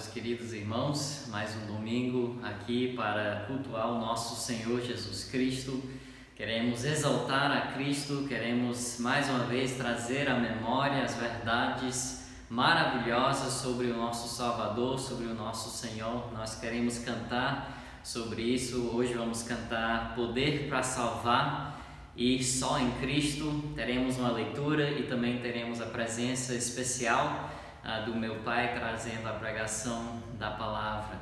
queridos irmãos, mais um domingo aqui para cultuar o nosso Senhor Jesus Cristo. Queremos exaltar a Cristo, queremos mais uma vez trazer à memória as verdades maravilhosas sobre o nosso Salvador, sobre o nosso Senhor. Nós queremos cantar sobre isso. Hoje vamos cantar Poder para Salvar e Só em Cristo. Teremos uma leitura e também teremos a presença especial do meu pai trazendo a pregação da palavra.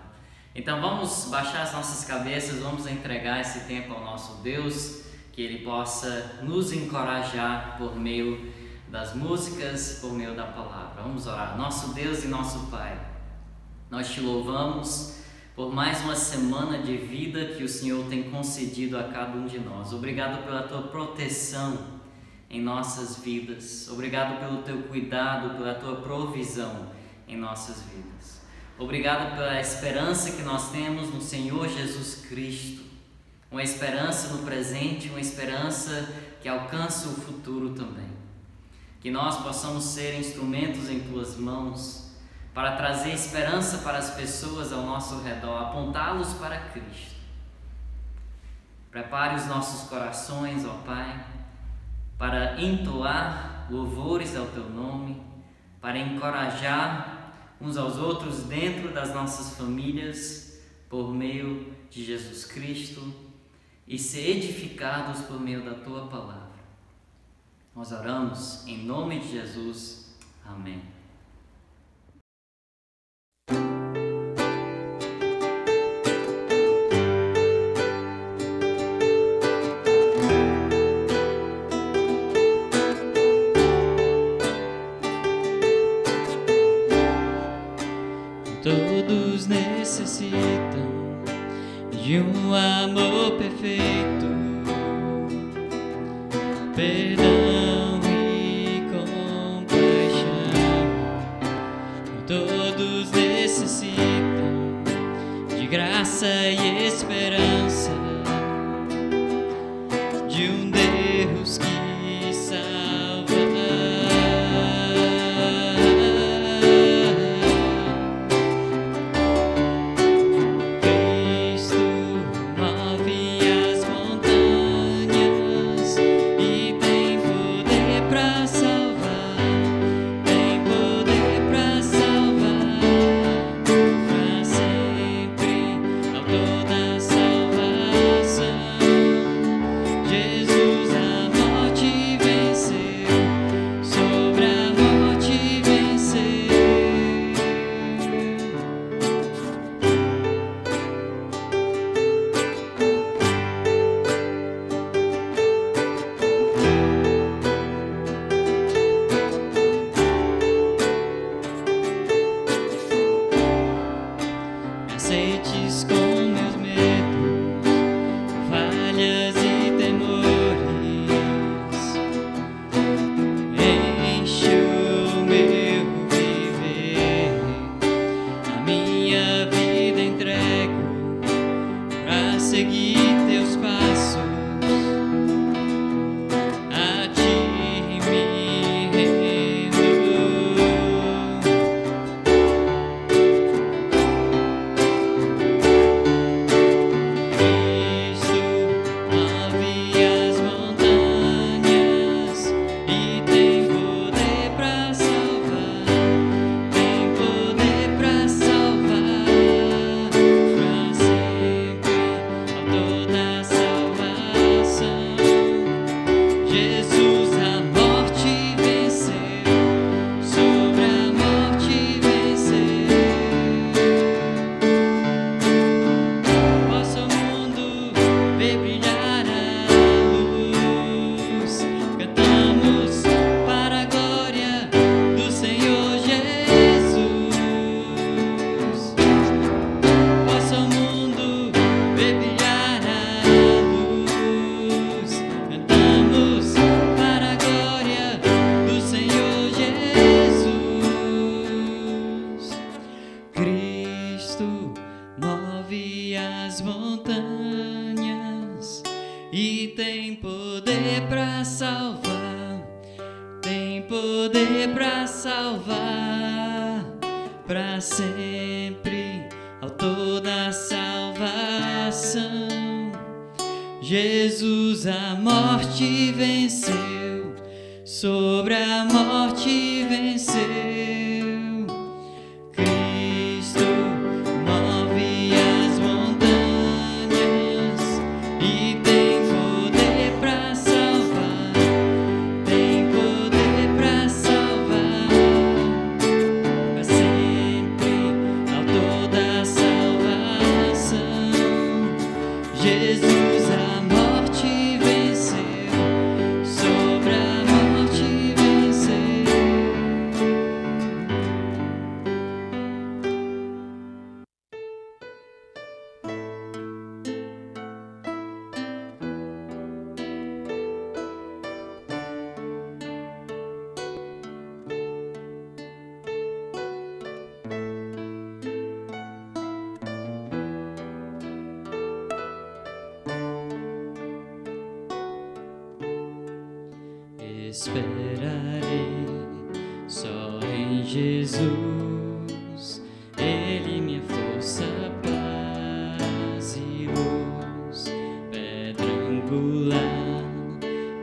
Então vamos baixar as nossas cabeças, vamos entregar esse tempo ao nosso Deus, que Ele possa nos encorajar por meio das músicas, por meio da palavra. Vamos orar. Nosso Deus e nosso Pai, nós te louvamos por mais uma semana de vida que o Senhor tem concedido a cada um de nós. Obrigado pela tua proteção em nossas vidas. Obrigado pelo teu cuidado, pela tua provisão em nossas vidas. Obrigado pela esperança que nós temos no Senhor Jesus Cristo. Uma esperança no presente, uma esperança que alcança o futuro também. Que nós possamos ser instrumentos em tuas mãos para trazer esperança para as pessoas ao nosso redor, apontá-los para Cristo. Prepare os nossos corações, ó Pai, para entoar louvores ao teu nome, para encorajar uns aos outros dentro das nossas famílias por meio de Jesus Cristo e ser edificados por meio da tua palavra. Nós oramos em nome de Jesus. Amém. Todos necessitam de um amor perfeito, perdão e compaixão. Todos necessitam de graça e esperança, de um Deus que salva. Aceites com meus medos, falhas e temores, enche o meu viver, a minha vida entrego pra seguir teus passos, a ti me rendo. E tem poder pra salvar, tem poder pra salvar, para sempre, autor da salvação. Jesus a morte venceu, sobre a morte venceu. Cristo move as montanhas e tem poder para salvar, tem poder para salvar. Para sempre, autor da salvação. Jesus a morte venceu, sobre a morte venceu. Esperarei só em Jesus, Ele minha força, paz e luz, pedra angular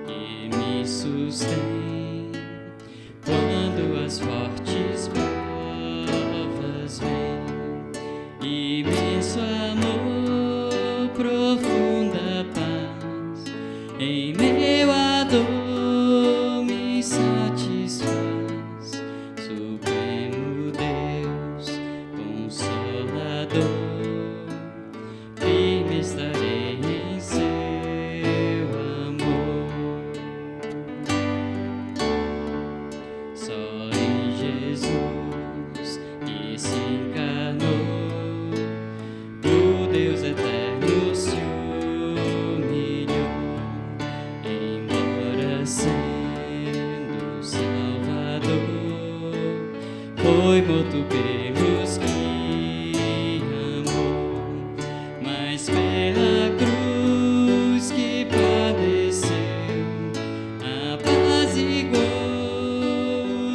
que me sustém quando as fortes provas vêm. Imenso amor, profunda paz, em meio à dor me satisfaz. Supremo Deus, Consolador, firme estarei em seu amor. Só em Jesus que se encarnou, o Deus eterno se humilhou, embora sendo Salvador, foi morto pelos que amou, mas pela cruz que padeceu, apaziguou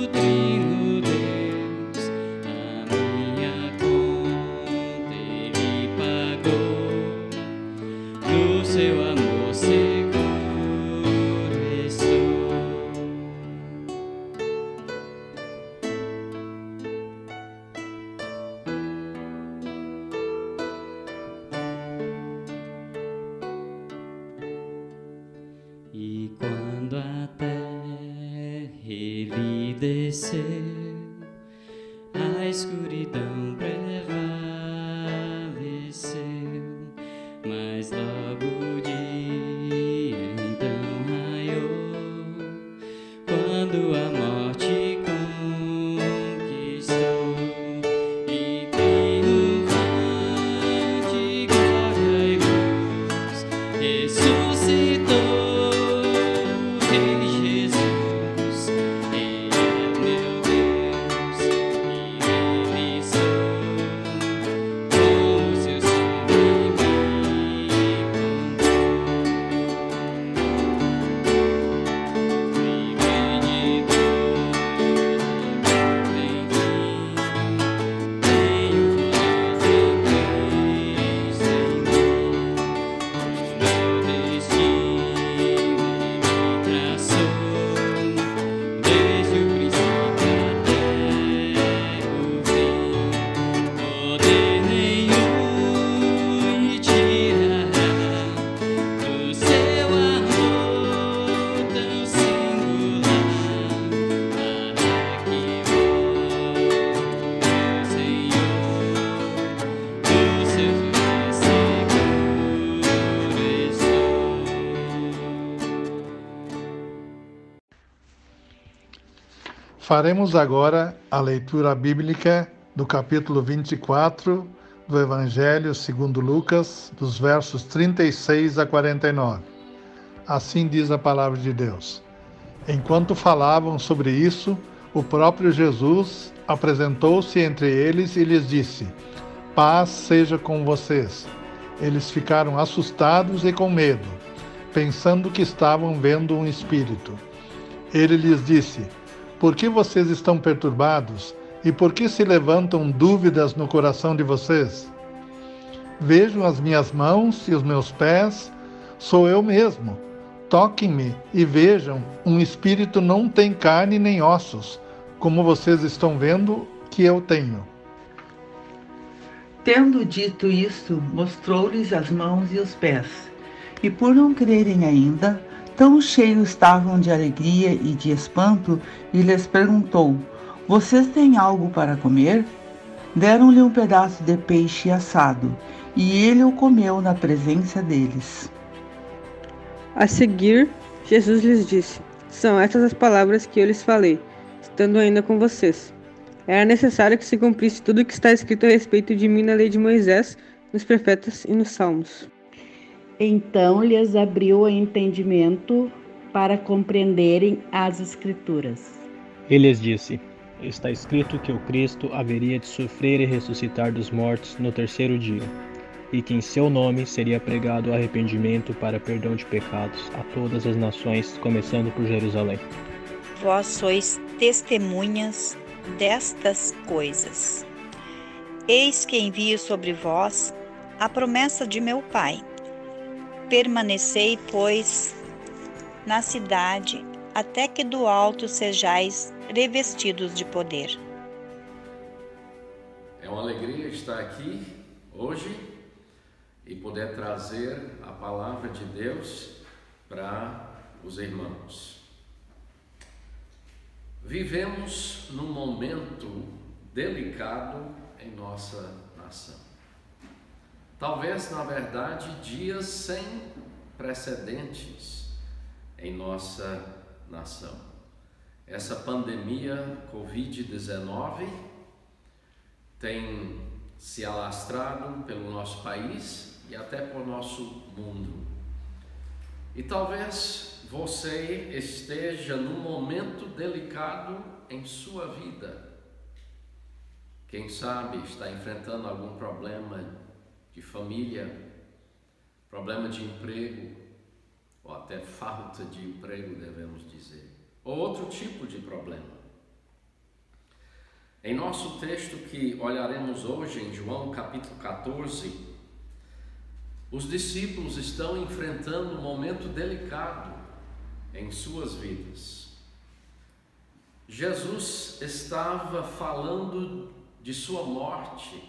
o Trino Deus, a minha conta Ele pagou, no seu amor seguro estou. E quando a terra ele desceu, a escuridão prevaleceu, mas logo o dia então raiou, quando a morte conquistou, e triunfante glória e luz ressuscitou. Rei Jesus, Ele é meu Deus, e Ele sou, com o seu sangue me comprou. Livre de dor, tem fim, tenho poder de Cristo em mim, o meu destino Ele me traçou, desde o princípio até o fim. Poder nenhum me tirará do seu amor tão singular, até que volte, Senhor, dos seus pés seguro estou. Faremos agora a leitura bíblica do capítulo 24 do Evangelho segundo Lucas, dos versos 36 a 49. Assim diz a palavra de Deus. Enquanto falavam sobre isso, o próprio Jesus apresentou-se entre eles e lhes disse: Paz seja com vocês. Eles ficaram assustados e com medo, pensando que estavam vendo um espírito. Ele lhes disse: Por que vocês estão perturbados E por que se levantam dúvidas no coração de vocês? Vejam as minhas mãos e os meus pés, sou eu mesmo. Toquem-me e vejam, um espírito não tem carne nem ossos, como vocês estão vendo que eu tenho. Tendo dito isto, mostrou-lhes as mãos e os pés. E por não crerem ainda, tão cheios estavam de alegria e de espanto, e lhes perguntou: Vocês têm algo para comer? Deram-lhe um pedaço de peixe assado, e ele o comeu na presença deles. A seguir, Jesus lhes disse: São estas as palavras que eu lhes falei, estando ainda com vocês. Era necessário que se cumprisse tudo o que está escrito a respeito de mim na lei de Moisés, nos profetas e nos salmos. Então lhes abriu o entendimento para compreenderem as Escrituras. E lhes disse: Está escrito que o Cristo haveria de sofrer e ressuscitar dos mortos no terceiro dia, e que em seu nome seria pregado o arrependimento para perdão de pecados a todas as nações, começando por Jerusalém. Vós sois testemunhas destas coisas. Eis que envio sobre vós a promessa de meu Pai. Permanecei, pois, na cidade, até que do alto sejais revestidos de poder. É uma alegria estar aqui hoje e poder trazer a palavra de Deus para os irmãos. Vivemos num momento delicado em nossa nação. Talvez, na verdade, dias sem precedentes em nossa nação. Essa pandemia Covid-19 tem se alastrado pelo nosso país e até por nosso mundo. E talvez você esteja num momento delicado em sua vida. Quem sabe está enfrentando algum problema de família, problema de emprego, ou até falta de emprego, devemos dizer, ou outro tipo de problema. Em nosso texto que olharemos hoje, em João capítulo 14, os discípulos estão enfrentando um momento delicado em suas vidas. Jesus estava falando de sua morte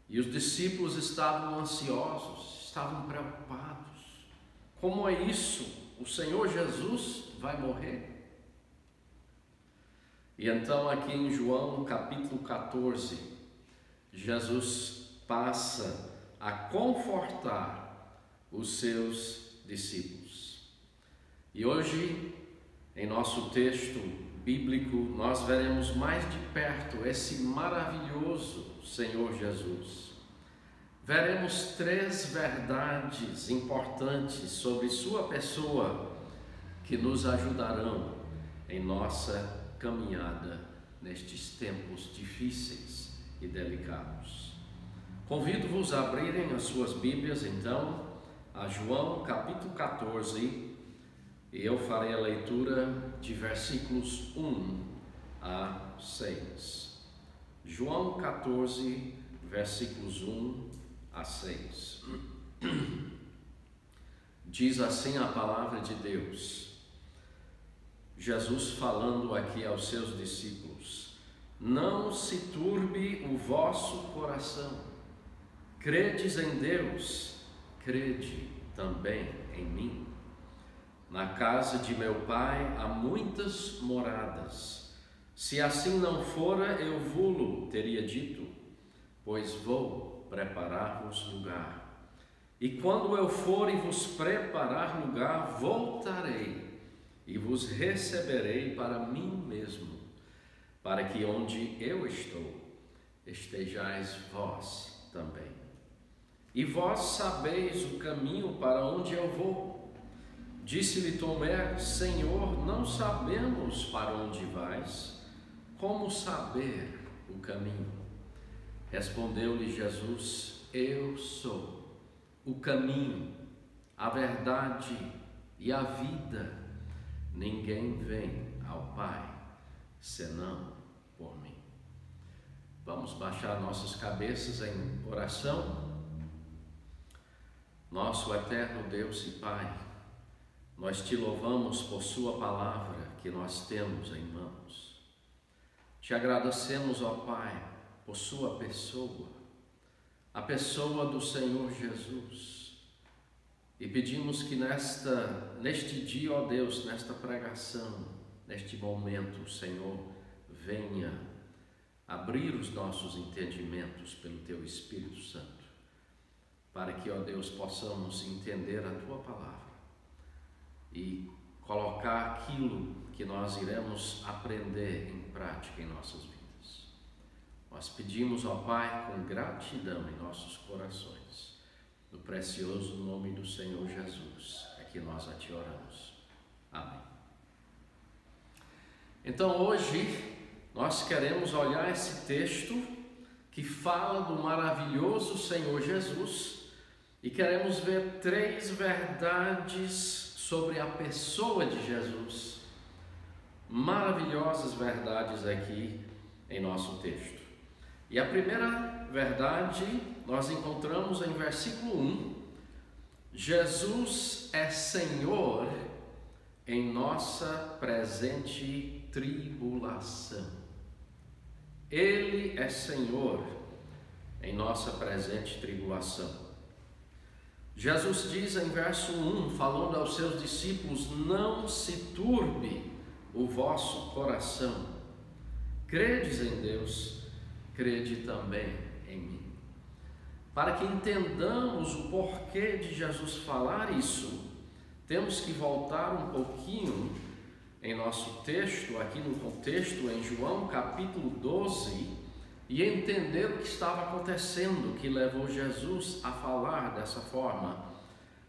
e os discípulos estavam ansiosos, estavam preocupados. Como é isso? O Senhor Jesus vai morrer? E então aqui em João capítulo 14, Jesus passa a confortar os seus discípulos. E hoje, em nosso texto bíblico, nós veremos mais de perto esse maravilhoso Senhor Jesus. Veremos 3 verdades importantes sobre sua pessoa que nos ajudarão em nossa caminhada nestes tempos difíceis e delicados. Convido-vos a abrirem as suas Bíblias, então, a João capítulo 14, e eu farei a leitura de versículos 1 a 6. João 14, versículos 1 a 6. Diz assim a palavra de Deus. Jesus falando aqui aos seus discípulos: Não se turbe o vosso coração. Credes em Deus, crede também em mim. Na casa de meu Pai há muitas moradas. Se assim não fora, eu vô-lo teria dito, pois vou preparar-vos lugar. E quando eu for e vos preparar lugar, voltarei e vos receberei para mim mesmo, para que onde eu estou, estejais vós também. E vós sabeis o caminho para onde eu vou. Disse-lhe Tomé: Senhor, não sabemos para onde vais, como saber o caminho? Respondeu-lhe Jesus: Eu sou o caminho, a verdade e a vida. Ninguém vem ao Pai senão por mim. Vamos baixar nossas cabeças em oração. Nosso eterno Deus e Pai, nós te louvamos por sua palavra que nós temos em mãos. Te agradecemos, ó Pai, por sua pessoa, a pessoa do Senhor Jesus. E pedimos que neste dia, ó Deus, nesta pregação, neste momento, o Senhor venha abrir os nossos entendimentos pelo Teu Espírito Santo, para que, ó Deus, possamos entender a Tua palavra e colocar aquilo que nós iremos aprender em prática em nossas vidas. Nós pedimos, ó Pai, com gratidão em nossos corações, no precioso nome do Senhor Jesus, é que nós a Ti oramos. Amém. Então hoje nós queremos olhar esse texto que fala do maravilhoso Senhor Jesus e queremos ver 3 verdades sobre a pessoa de Jesus, maravilhosas verdades aqui em nosso texto. E a primeira verdade nós encontramos em versículo 1: Jesus é Senhor em nossa presente tribulação. Ele é Senhor em nossa presente tribulação. Jesus diz em verso 1, falando aos seus discípulos: não se turbe o vosso coração. Credes em Deus, crede também em mim. Para que entendamos o porquê de Jesus falar isso, temos que voltar um pouquinho em nosso texto, aqui no contexto, em João capítulo 12, e entender o que estava acontecendo, que levou Jesus a falar dessa forma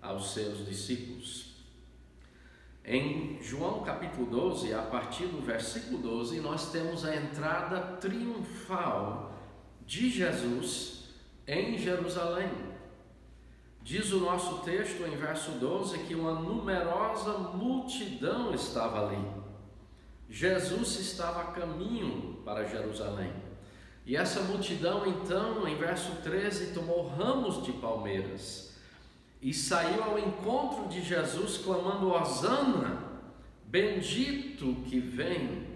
aos seus discípulos. Em João capítulo 12, a partir do versículo 12, nós temos a entrada triunfal de Jesus em Jerusalém. Diz o nosso texto em verso 12 que uma numerosa multidão estava ali. Jesus estava a caminho para Jerusalém. E essa multidão então, em verso 13, tomou ramos de palmeiras e saiu ao encontro de Jesus clamando: Hosana, bendito que vem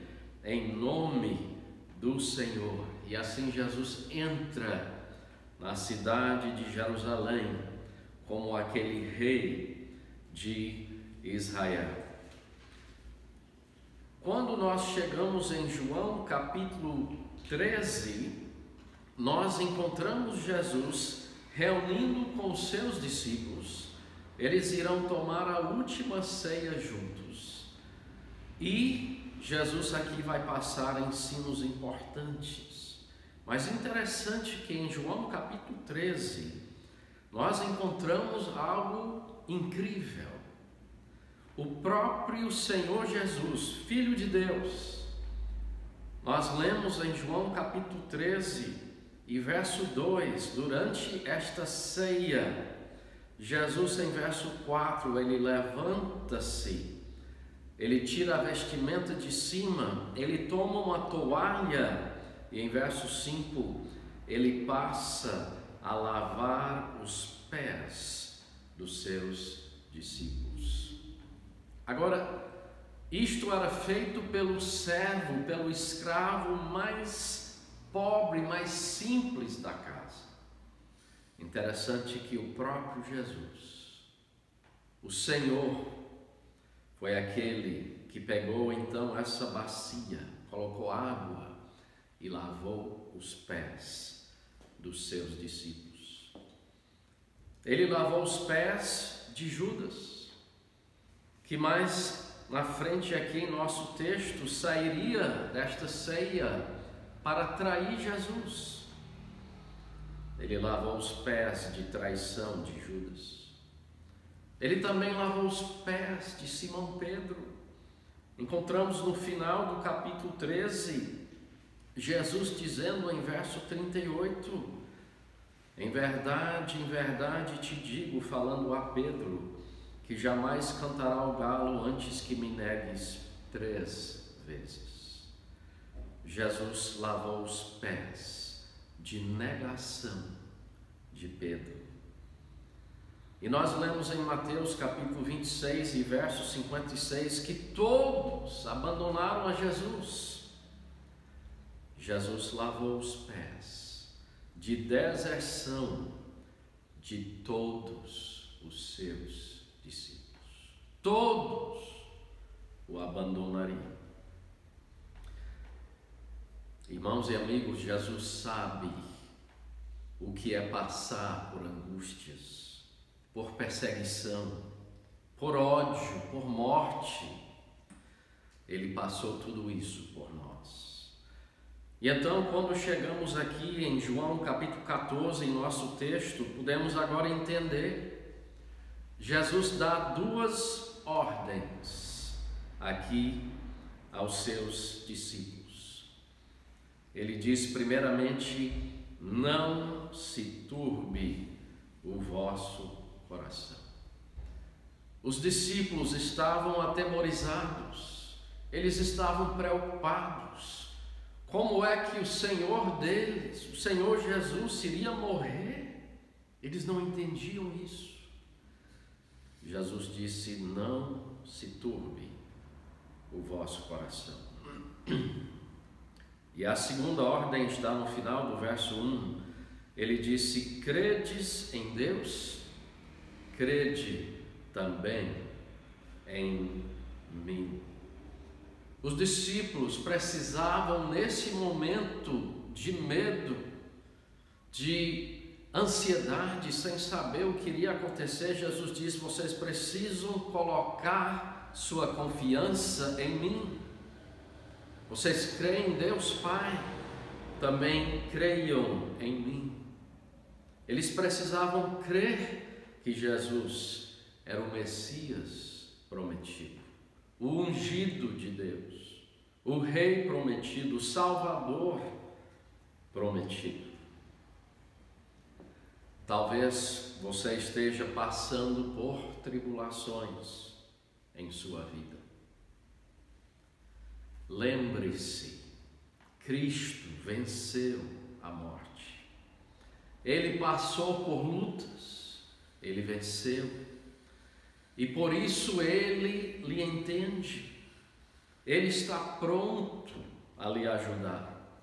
em nome do Senhor. E assim Jesus entra na cidade de Jerusalém como aquele rei de Israel. Quando nós chegamos em João capítulo 13, nós encontramos Jesus reunindo com seus discípulos. Eles irão tomar a última ceia juntos. E Jesus aqui vai passar ensinos importantes. Mas interessante que em João capítulo 13, nós encontramos algo incrível. O próprio Senhor Jesus, Filho de Deus. Nós lemos em João capítulo 13 e verso 2, durante esta ceia, Jesus em verso 4, ele levanta-se, ele tira a vestimenta de cima, ele toma uma toalha e em verso 5, ele passa a lavar os pés dos seus discípulos. Agora, isto era feito pelo servo, pelo escravo mais pobre, mais simples da casa. Interessante que o próprio Jesus, o Senhor, foi aquele que pegou então essa bacia, colocou água e lavou os pés dos seus discípulos. Ele lavou os pés de Judas, que mais na frente aqui em nosso texto sairia desta ceia para trair Jesus. Ele lavou os pés de traição de Judas. Ele também lavou os pés de Simão Pedro. Encontramos no final do capítulo 13, Jesus dizendo em verso 38, em verdade te digo, falando a Pedro, que jamais cantará o galo antes que me negues 3 vezes. Jesus lavou os pés de negação de Pedro. E nós lemos em Mateus capítulo 26 e verso 56 que todos abandonaram a Jesus. Jesus lavou os pés de deserção de todos os seus discípulos. Todos o abandonariam. Irmãos e amigos, Jesus sabe o que é passar por angústias, por perseguição, por ódio, por morte. Ele passou tudo isso por nós. E então, quando chegamos aqui em João capítulo 14, em nosso texto, podemos agora entender. Jesus dá duas ordens aqui aos seus discípulos. Ele diz primeiramente: não se turbe o vosso coração. Os discípulos estavam atemorizados, eles estavam preocupados. Como é que o Senhor deles, o Senhor Jesus, iria morrer? Eles não entendiam isso. Jesus disse: não se turbe o vosso coração. E a segunda ordem está no final do verso 1. Ele disse: credes em Deus, crede também em mim. Os discípulos precisavam, nesse momento de medo, de ansiedade, sem saber o que iria acontecer, Jesus disse: vocês precisam colocar sua confiança em mim. Vocês creem em Deus Pai, também creiam em mim. Eles precisavam crer que Jesus era o Messias prometido, o ungido de Deus, o Rei prometido, o Salvador prometido. Talvez você esteja passando por tribulações em sua vida. Lembre-se, Cristo venceu a morte. Ele passou por lutas, ele venceu. E por isso ele lhe entende. Ele está pronto a lhe ajudar.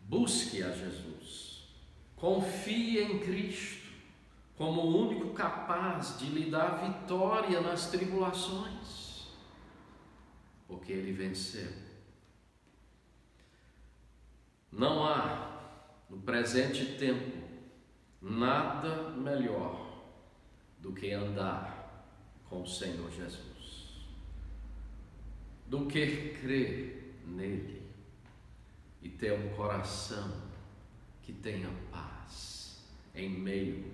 Busque a Jesus. Confie em Cristo como o único capaz de lhe dar vitória nas tribulações. Porque ele venceu. Não há no presente tempo nada melhor do que andar com o Senhor Jesus, do que crer nele e ter um coração que tenha paz em meio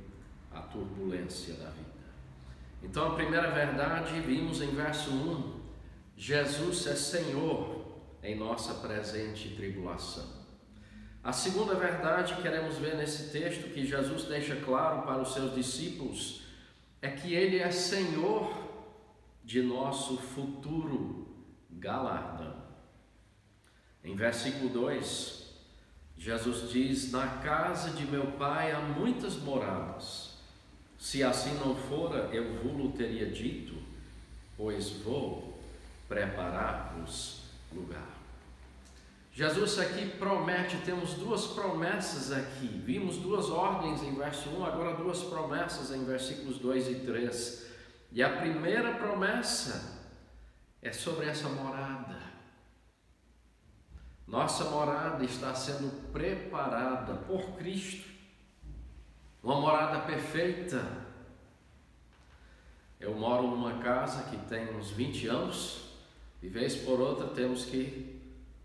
à turbulência da vida. Então, a primeira verdade vimos em verso 1: Jesus é Senhor em nossa presente tribulação. A segunda verdade que queremos ver nesse texto, que Jesus deixa claro para os seus discípulos, é que Ele é Senhor de nosso futuro galardão. Em versículo 2, Jesus diz: na casa de meu Pai há muitas moradas. Se assim não fora, eu vos teria dito, pois vou preparar-vos lugar. Jesus aqui promete, temos duas promessas aqui. Vimos duas ordens em verso 1, agora duas promessas em versículos 2 e 3. E a primeira promessa é sobre essa morada. Nossa morada está sendo preparada por Cristo. Uma morada perfeita. Eu moro numa casa que tem uns 20 anos. De vez por outra temos que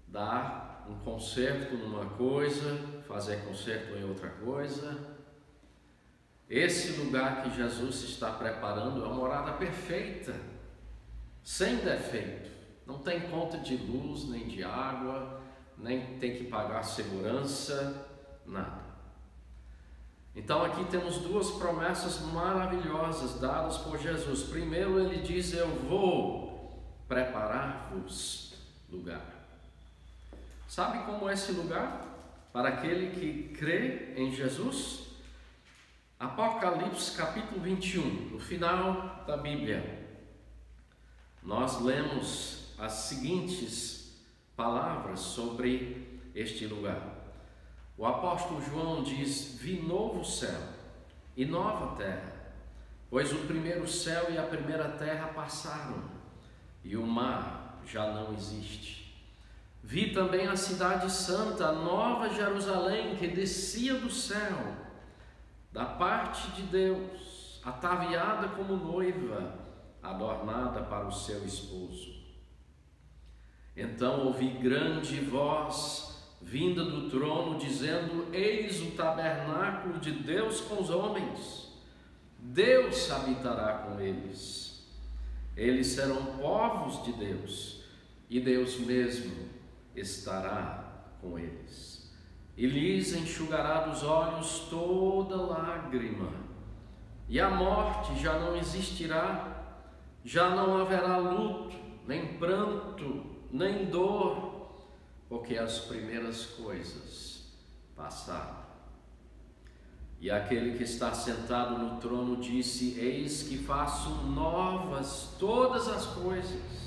dar um conserto numa coisa, fazer conserto em outra coisa. Esse lugar que Jesus está preparando é uma morada perfeita, sem defeito. Não tem conta de luz, nem de água, nem tem que pagar segurança, nada. Então aqui temos duas promessas maravilhosas dadas por Jesus. Primeiro ele diz: eu vou preparar-vos lugar. Sabe como é esse lugar? para aquele que crê em Jesus? Apocalipse capítulo 21, no final da Bíblia, nós lemos as seguintes palavras sobre este lugar. O apóstolo João diz: vi novo céu e nova terra, pois o primeiro céu e a primeira terra passaram, e o mar já não existe. Vi também a cidade santa, a nova Jerusalém, que descia do céu, da parte de Deus, ataviada como noiva, adornada para o seu esposo. Então ouvi grande voz vinda do trono, dizendo: eis o tabernáculo de Deus com os homens, Deus habitará com eles. Eles serão povos de Deus, e Deus mesmo estará com eles. E lhes enxugará dos olhos toda lágrima, e a morte já não existirá, já não haverá luto, nem pranto, nem dor, porque as primeiras coisas passaram. E aquele que está sentado no trono disse: eis que faço novas todas as coisas.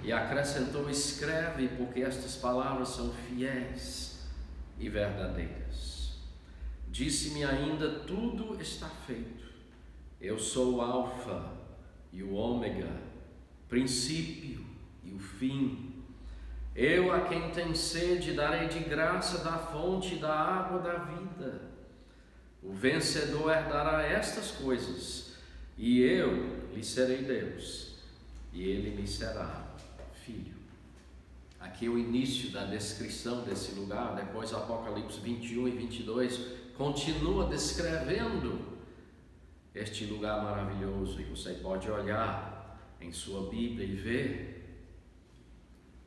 E acrescentou: escreve, porque estas palavras são fiéis e verdadeiras. Disse-me ainda: tudo está feito. Eu sou o Alfa e o Ômega, princípio e o fim. Eu, a quem tem sede, darei de graça da fonte da água da vida. O vencedor herdará estas coisas, e eu lhe serei Deus, e ele me será filho. Aqui é o início da descrição desse lugar. Depois Apocalipse 21 e 22 continua descrevendo este lugar maravilhoso, e você pode olhar em sua Bíblia e ver.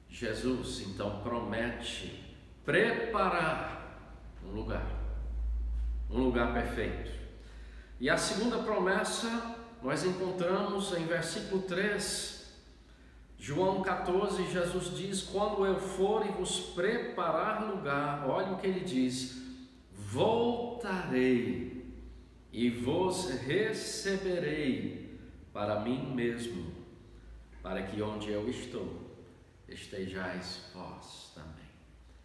Jesus então promete preparar um lugar perfeito. E a segunda promessa nós encontramos em versículo 3, João 14, Jesus diz: quando eu for e vos preparar lugar, olha o que ele diz: voltarei e vos receberei para mim mesmo, para que onde eu estou, estejais vós também.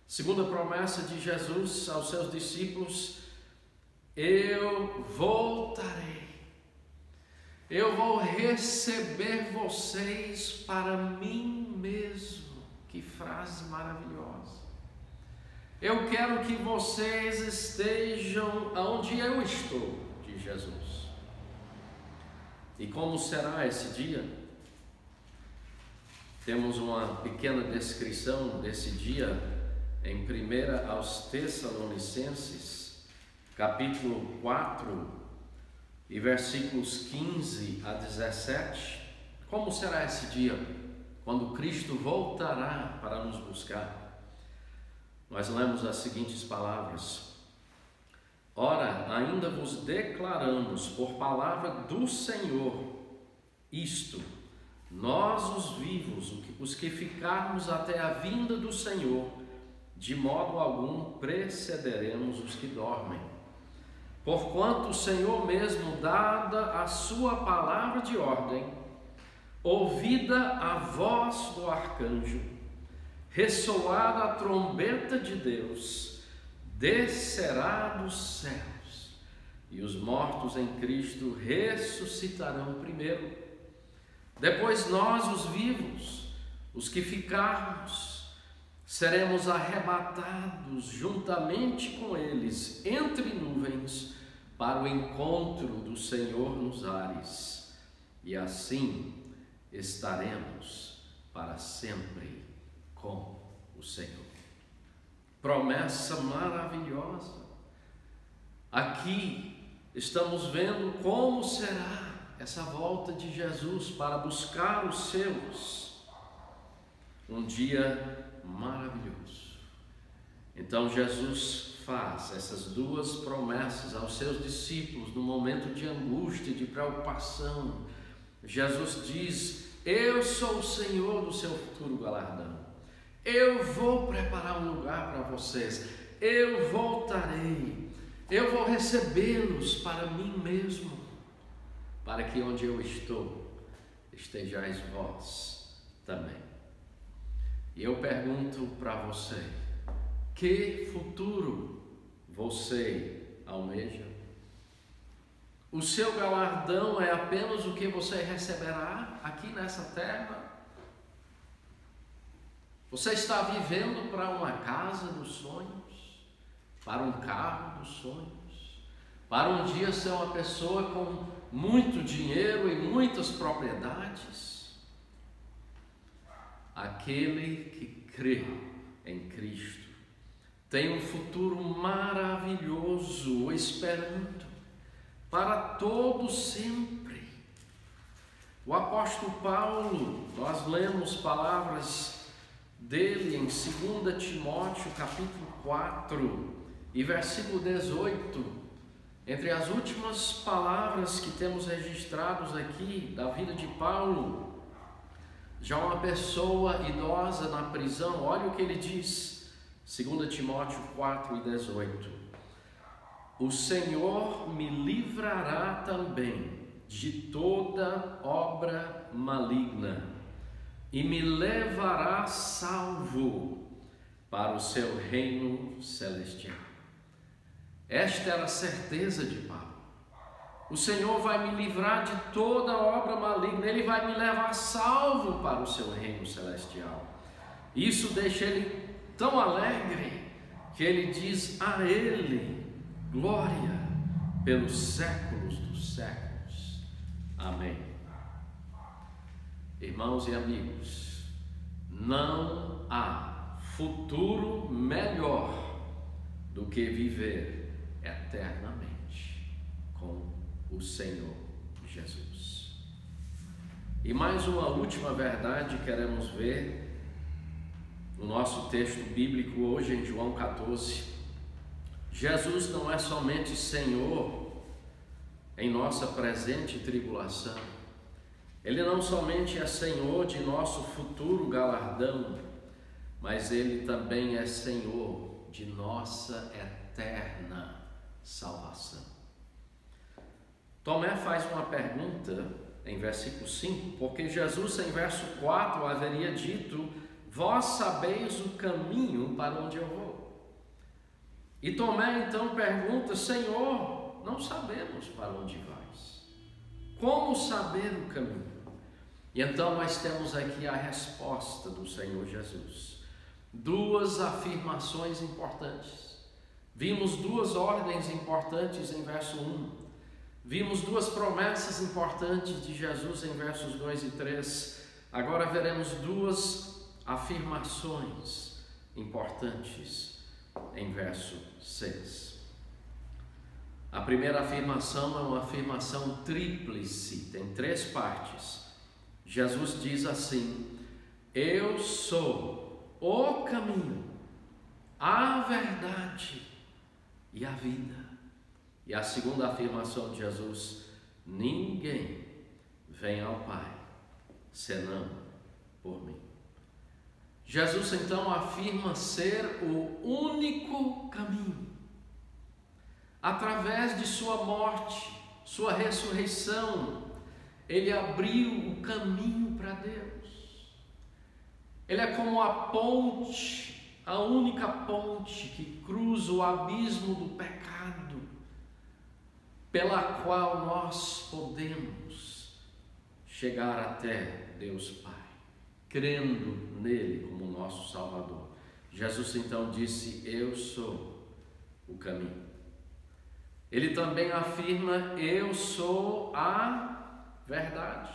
Segunda promessa de Jesus aos seus discípulos: eu voltarei, eu vou receber vocês para mim mesmo. Que frase maravilhosa! Eu quero que vocês estejam onde eu estou, diz Jesus. E como será esse dia? Temos uma pequena descrição desse dia em 1 aos Tessalonicenses, capítulo 4, e versículos 15 a 17. Como será esse dia, quando Cristo voltará para nos buscar? Nós lemos as seguintes palavras: ora, ainda vos declaramos por palavra do Senhor isto: nós os vivos, os que ficarmos até a vinda do Senhor, de modo algum precederemos os que dormem. Porquanto o Senhor mesmo, dada a sua palavra de ordem, ouvida a voz do arcanjo, ressoada a trombeta de Deus, descerá dos céus, e os mortos em Cristo ressuscitarão primeiro. Depois nós, os vivos, os que ficarmos, seremos arrebatados juntamente com eles entre nuvens para o encontro do Senhor nos ares, e assim estaremos para sempre com o Senhor. Promessa maravilhosa. Aqui estamos vendo como será essa volta de Jesus para buscar os seus. Um dia maravilhoso. Então Jesus faz essas duas promessas aos seus discípulos no momento de angústia, de preocupação. Jesus diz: eu sou o Senhor do seu futuro galardão. Eu vou preparar um lugar para vocês. eu voltarei, eu vou recebê-los para mim mesmo, para que onde eu estou, estejais vós também. E eu pergunto para você, que futuro você almeja? O seu galardão é apenas o que você receberá aqui nessa terra? Você está vivendo para uma casa dos sonhos, para um carro dos sonhos, para um dia ser uma pessoa com muito dinheiro e muitas propriedades? Aquele que crê em Cristo tem um futuro maravilhoso esperando para todo sempre. O apóstolo Paulo, nós lemos palavras dele em 2 Timóteo capítulo 4 e versículo 18, entre as últimas palavras que temos registrados aqui da vida de Paulo, já uma pessoa idosa na prisão. Olha o que ele diz, 2 Timóteo 4 e 18: o Senhor me livrará também de toda obra maligna e me levará salvo para o seu reino celestial. Esta era a certeza de Paulo. O Senhor vai me livrar de toda obra maligna, Ele vai me levar salvo para o seu reino celestial. Isso deixa ele tão alegre que ele diz: a Ele glória pelos séculos dos séculos. Amém. Irmãos e amigos, não há futuro melhor do que viver eternamente com o Senhor Jesus. E mais uma última verdade queremos ver no nosso texto bíblico hoje em João 14. Jesus não é somente Senhor em nossa presente tribulação. Ele não somente é Senhor de nosso futuro galardão, mas Ele também é Senhor de nossa eterna salvação. Tomé faz uma pergunta em versículo 5, porque Jesus em verso 4 haveria dito: vós sabeis o caminho para onde eu vou. E Tomé então pergunta: Senhor, não sabemos para onde vais. Como saber o caminho? E então nós temos aqui a resposta do Senhor Jesus. Duas afirmações importantes. Vimos duas ordens importantes em verso 1. Vimos duas promessas importantes de Jesus em versos 2 e 3. Agora veremos duas afirmações importantes em verso 6. A primeira afirmação é uma afirmação tríplice, tem três partes. Jesus diz assim: eu sou o caminho, a verdade e a vida. E a segunda afirmação de Jesus: ninguém vem ao Pai senão por mim. Jesus então afirma ser o único caminho. Através de sua morte, sua ressurreição, Ele abriu o caminho para Deus. Ele é como a ponte, a única ponte que cruza o abismo do pecado, pela qual nós podemos chegar até Deus Pai, crendo nele como nosso Salvador. Jesus então disse: eu sou o caminho. Ele também afirma: eu sou a verdade.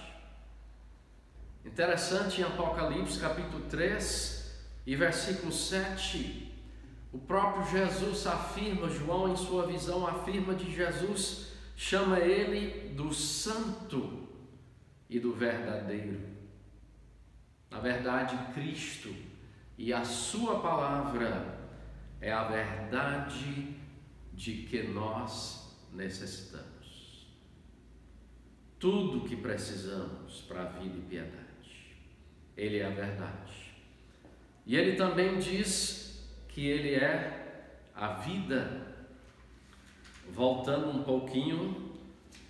Interessante, em Apocalipse capítulo 3 e versículo 7, o próprio Jesus afirma, João em sua visão afirma de Jesus, chama ele do santo e do verdadeiro. Na verdade, Cristo e a sua palavra é a verdade de que nós necessitamos. Tudo o que precisamos para a vida e piedade. Ele é a verdade. E ele também diz que ele é a vida. Voltando um pouquinho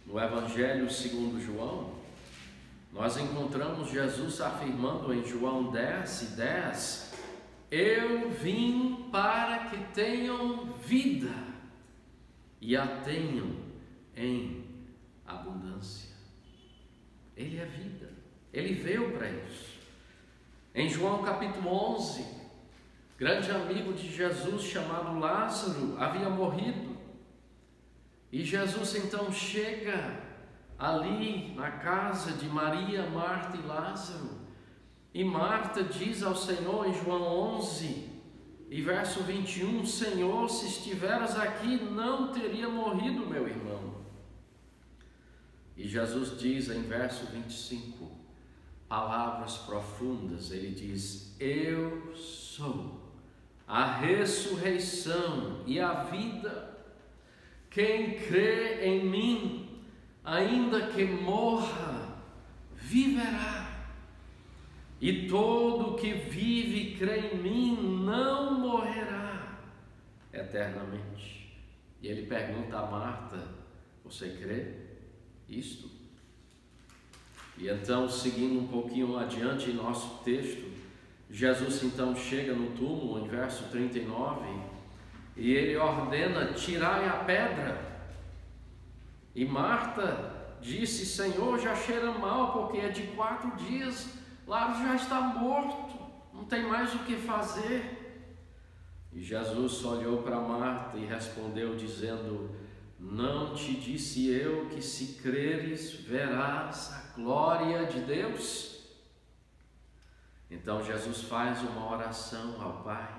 no Evangelho segundo João, nós encontramos Jesus afirmando em João 10:10: eu vim para que tenham vida e a tenham em abundância. Ele é vida, ele veio para isso. Em João capítulo 11, grande amigo de Jesus chamado Lázaro havia morrido, e Jesus então chega ali na casa de Maria, Marta e Lázaro, e Marta diz ao Senhor em João 11 e verso 21: Senhor, se estiveras aqui, não teria morrido meu irmão. E Jesus diz em verso 25, palavras profundas, ele diz: eu sou a ressurreição e a vida. Quem crê em mim, ainda que morra, viverá. E todo que vive e crê em mim não morrerá eternamente. E ele pergunta a Marta: você crê isto? E então, seguindo um pouquinho adiante em nosso texto, Jesus então chega no túmulo, em verso 39, e ele ordena: tirai a pedra. E Marta disse: Senhor, já cheira mal, porque é de 4 dias, Lázaro já está morto, não tem mais o que fazer. E Jesus olhou para Marta e respondeu dizendo: não te disse eu que se creres verás a glória de Deus? Então Jesus faz uma oração ao Pai.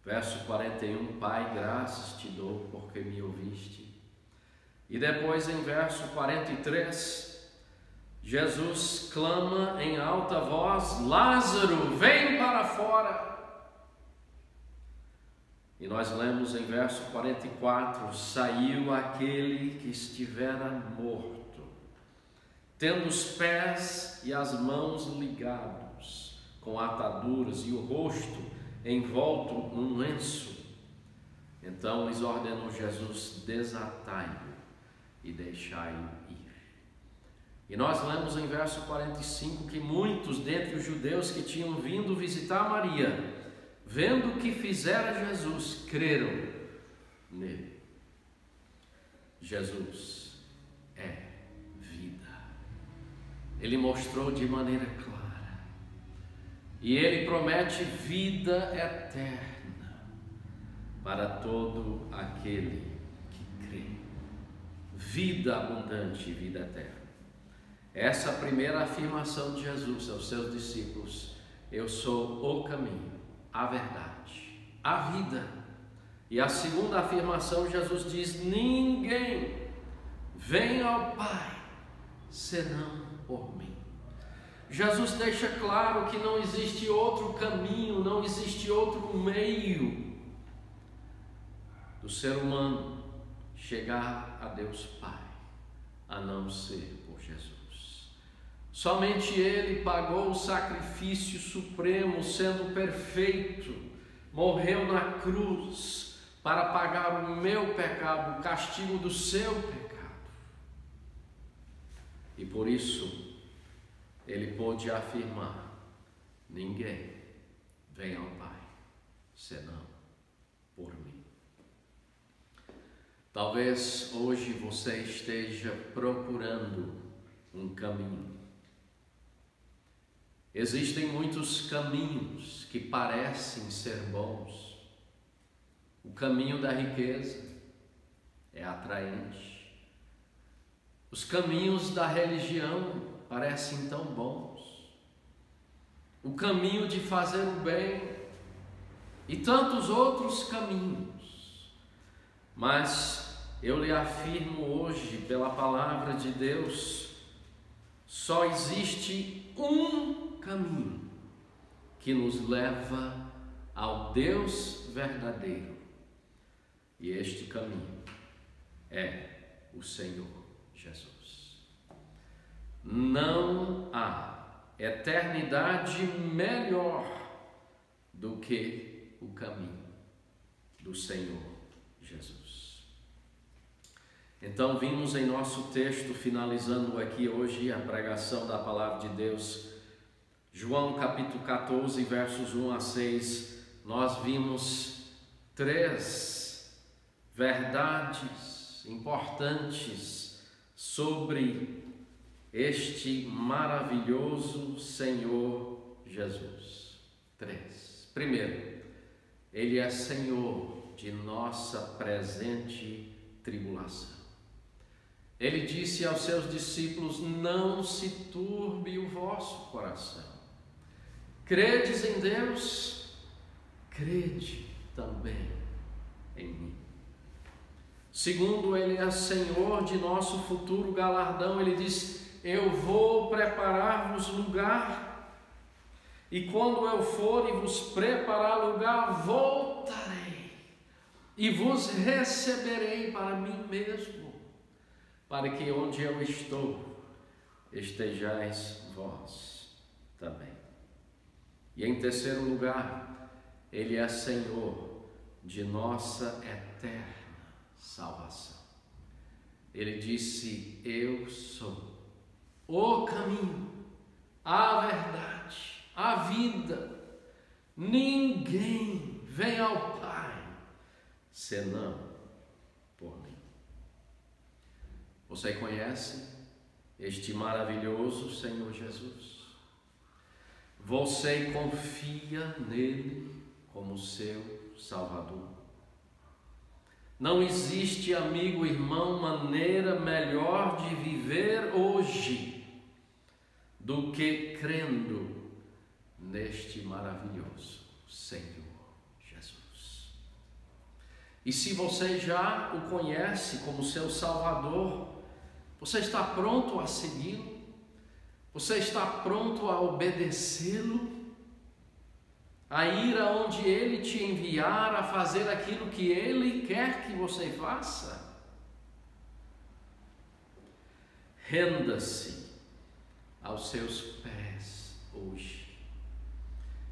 Verso 41, Pai, graças te dou porque me ouviste. E depois em verso 43, Jesus clama em alta voz: Lázaro, vem para fora. E nós lemos em verso 44, saiu aquele que estivera morto, tendo os pés e as mãos ligados, com ataduras, e o rosto envolto num lenço. Então lhes ordenou Jesus: desatai-o e deixai-o ir. E nós lemos em verso 45 que muitos dentre os judeus que tinham vindo visitar Maria, vendo o que fizera Jesus, creram nele. Jesus é vida. Ele mostrou de maneira clara. E ele promete vida eterna para todo aquele que crê. Vida abundante e vida eterna. Essa primeira afirmação de Jesus aos seus discípulos: eu sou o caminho, a verdade, a vida. E a segunda afirmação, Jesus diz: ninguém vem ao Pai senão por mim. Jesus deixa claro que não existe outro caminho, não existe outro meio do ser humano chegar a Deus Pai, a não ser por Jesus. Somente Ele pagou o sacrifício supremo, sendo perfeito, morreu na cruz para pagar o meu pecado, o castigo do seu pecado. E por isso Ele pôde afirmar: ninguém vem ao Pai senão por mim. Talvez hoje você esteja procurando um caminho. Existem muitos caminhos que parecem ser bons. O caminho da riqueza é atraente. Os caminhos da religião parecem tão bons. O caminho de fazer o bem e tantos outros caminhos. Mas eu lhe afirmo hoje, pela palavra de Deus, só existe um caminho que nos leva ao Deus verdadeiro. E este caminho é o Senhor Jesus. Não há eternidade melhor do que o caminho do Senhor Jesus. Então vimos em nosso texto, finalizando aqui hoje a pregação da palavra de Deus, João capítulo 14, versos 1 a 6, nós vimos 3 verdades importantes sobre este maravilhoso Senhor Jesus. 3. Primeiro, Ele é Senhor de nossa presente tribulação. Ele disse aos seus discípulos: não se turbe o vosso coração. Credes em Deus, crede também em mim. Segundo, Ele é Senhor de nosso futuro galardão. Ele diz: eu vou preparar-vos lugar, e quando eu for e vos preparar lugar, voltarei e vos receberei para mim mesmo, para que onde eu estou, estejais vós também. E em terceiro lugar, Ele é Senhor de nossa eterna salvação. Ele disse: eu sou o caminho, a verdade, a vida. Ninguém vem ao Pai senão por mim. Você conhece este maravilhoso Senhor Jesus? Você confia nele como seu Salvador? Não existe, amigo, irmão, maneira melhor de viver hoje do que crendo neste maravilhoso Senhor Jesus. E se você já o conhece como seu Salvador, você está pronto a segui-lo? Você está pronto a obedecê-lo? A ir aonde Ele te enviar, a fazer aquilo que Ele quer que você faça? Renda-se aos seus pés hoje,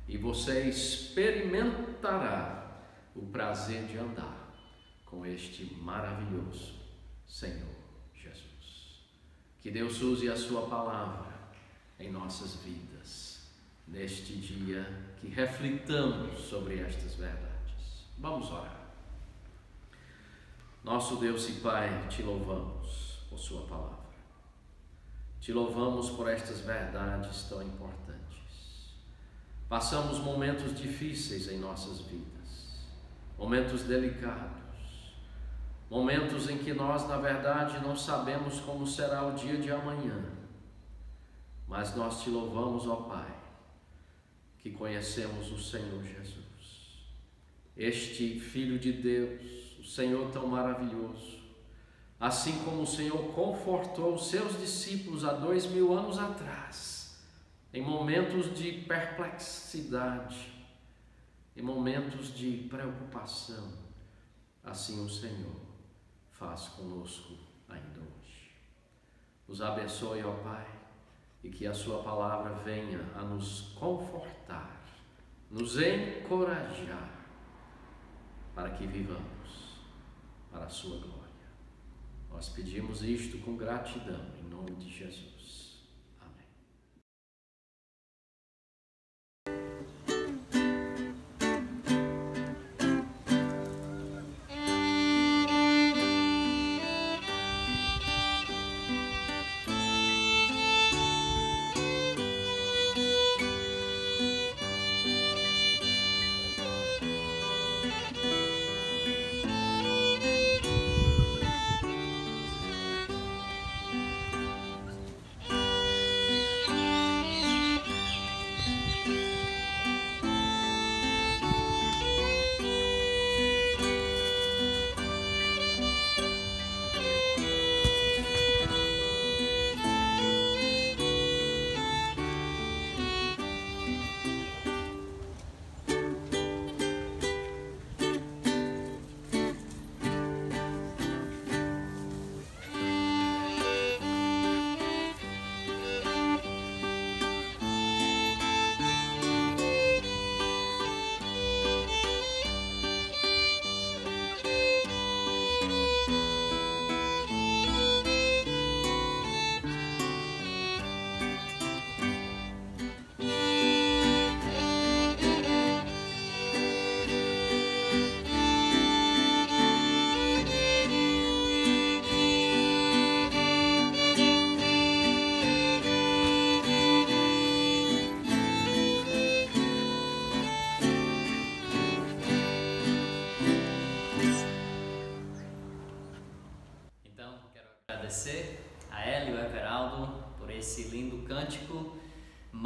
e você experimentará o prazer de andar com este maravilhoso Senhor Jesus. Que Deus use a sua palavra em nossas vidas, neste dia, que reflitamos sobre estas verdades. Vamos orar. Nosso Deus e Pai, te louvamos por sua palavra. Te louvamos por estas verdades tão importantes. Passamos momentos difíceis em nossas vidas, momentos delicados, momentos em que nós, na verdade, não sabemos como será o dia de amanhã. Mas nós te louvamos, ó Pai, que conhecemos o Senhor Jesus, este Filho de Deus, o Senhor tão maravilhoso. Assim como o Senhor confortou os seus discípulos há 2000 anos atrás, em momentos de perplexidade, em momentos de preocupação, assim o Senhor faz conosco ainda hoje. Nos abençoe, ó Pai, e que a sua palavra venha a nos confortar, nos encorajar, para que vivamos para a sua glória. Nós pedimos isto com gratidão, em nome de Jesus. Amém.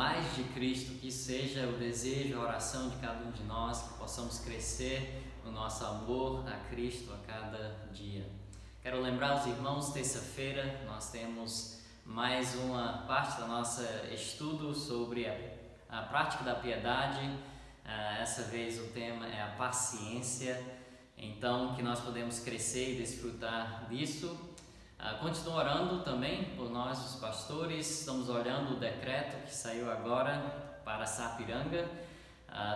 mais de Cristo, que seja o desejo, a oração de cada um de nós, que possamos crescer no nosso amor a Cristo a cada dia. Quero lembrar os irmãos, terça-feira nós temos mais uma parte do nosso estudo sobre a prática da piedade. Essa vez o tema é a paciência, então que nós podemos crescer e desfrutar disso. Continuo orando também por nós, os pastores. Estamos olhando o decreto que saiu agora para Sapiranga.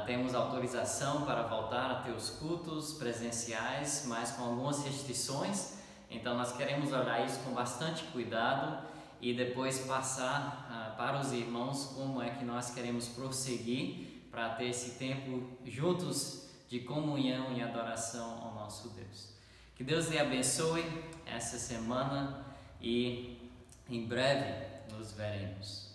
Temos autorização para voltar a ter os cultos presenciais, mas com algumas restrições. Então nós queremos olhar isso com bastante cuidado e depois passar para os irmãos como é que nós queremos prosseguir para ter esse tempo juntos de comunhão e adoração ao nosso Deus. Que Deus lhe abençoe essa semana e em breve nos veremos.